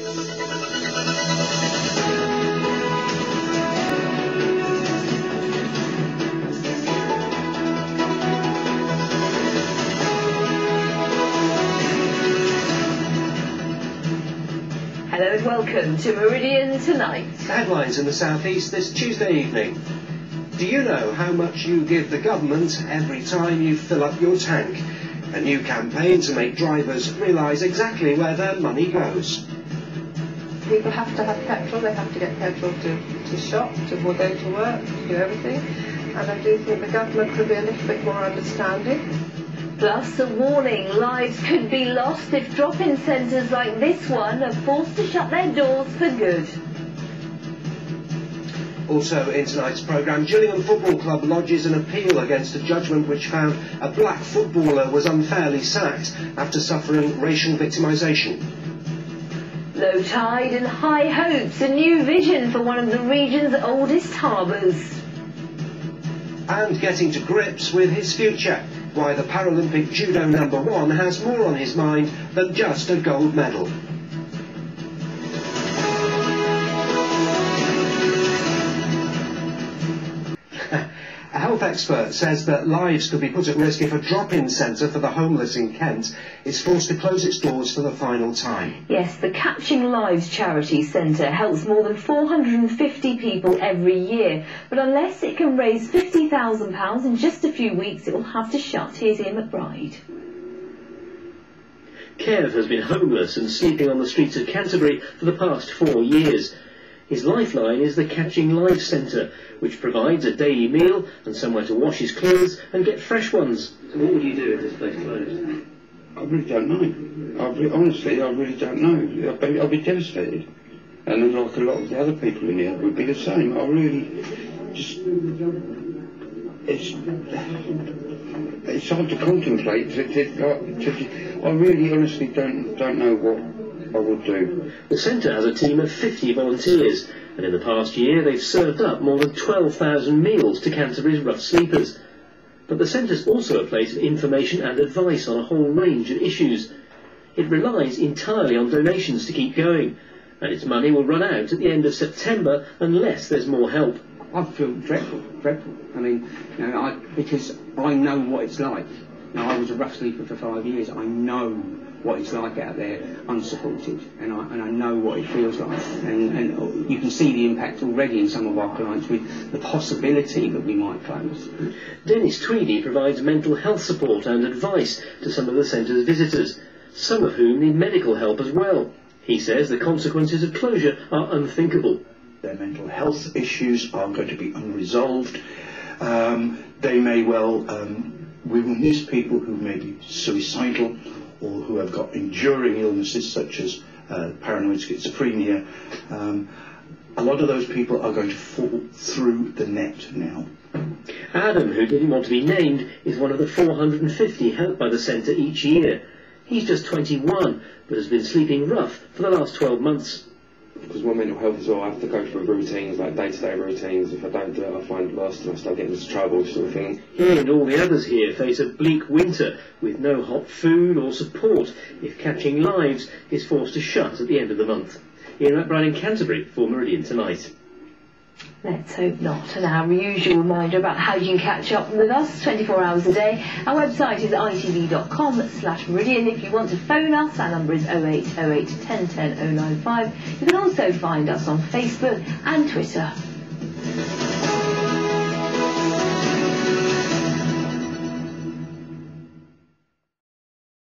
Hello and welcome to Meridian Tonight. Headlines in the southeast this Tuesday evening. Do you know how much you give the government every time you fill up your tank? A new campaign to make drivers realise exactly where their money goes. People have to have petrol, they have to get petrol to shop, to go to work, to do everything. And I do think the government could be a little bit more understanding. Plus a warning, lives could be lost if drop-in centres like this one are forced to shut their doors for good. Also in tonight's programme, Gillingham Football Club lodges an appeal against a judgment which found a black footballer was unfairly sacked after suffering racial victimisation. Low tide and high hopes, a new vision for one of the region's oldest harbours. And getting to grips with his future. Why the Paralympic judo #1 has more on his mind than just a gold medal. A health expert says that lives could be put at risk if a drop-in centre for the homeless in Kent is forced to close its doors for the final time. Yes, the Catching Lives charity centre helps more than 450 people every year, but unless it can raise £50,000 in just a few weeks, it will have to shut. Here's Ian McBride. Kev has been homeless and sleeping on the streets of Canterbury for the past 4 years. His lifeline is the Catching Lives Centre, which provides a daily meal and somewhere to wash his clothes and get fresh ones. So what would you do if this place closed? I really don't know. Honestly, I really don't know. I'd be devastated. And like a lot of the other people in here would be the same. I really just... It's hard to contemplate. I really honestly don't know what I would do. The centre has a team of 50 volunteers, and in the past year they've served up more than 12,000 meals to Canterbury's rough sleepers. But the centre's also a place of information and advice on a whole range of issues. It relies entirely on donations to keep going, and its money will run out at the end of September unless there's more help. I feel dreadful. I mean, because I know what it's like. Now, I was a rough sleeper for 5 years. I know what it's like out there, unsupported, and I know what it feels like. And you can see the impact already in some of our clients with the possibility that we might close. Dennis Tweedy provides mental health support and advice to some of the centre's visitors, some of whom need medical help as well. He says the consequences of closure are unthinkable. Their mental health issues are going to be unresolved. They may well, we will miss people who may be suicidal or who have got enduring illnesses such as paranoid schizophrenia. A lot of those people are going to fall through the net now. Adam, who didn't want to be named, is one of the 450 helped by the centre each year. He's just 21, but has been sleeping rough for the last 12 months. Because my mental health as well, I have to go through routines, like day-to-day routines. If I don't do it, I find lost and I start getting into trouble, sort of thing. He and all the others here face a bleak winter with no hot food or support if Catching Lives is forced to shut at the end of the month. Ian McBride in Canterbury for Meridian Tonight. Let's hope not. And our usual reminder about how you can catch up with us 24 hours a day. Our website is itv.com/meridian. If you want to phone us, our number is 0808 1010 095. You can also find us on Facebook and Twitter.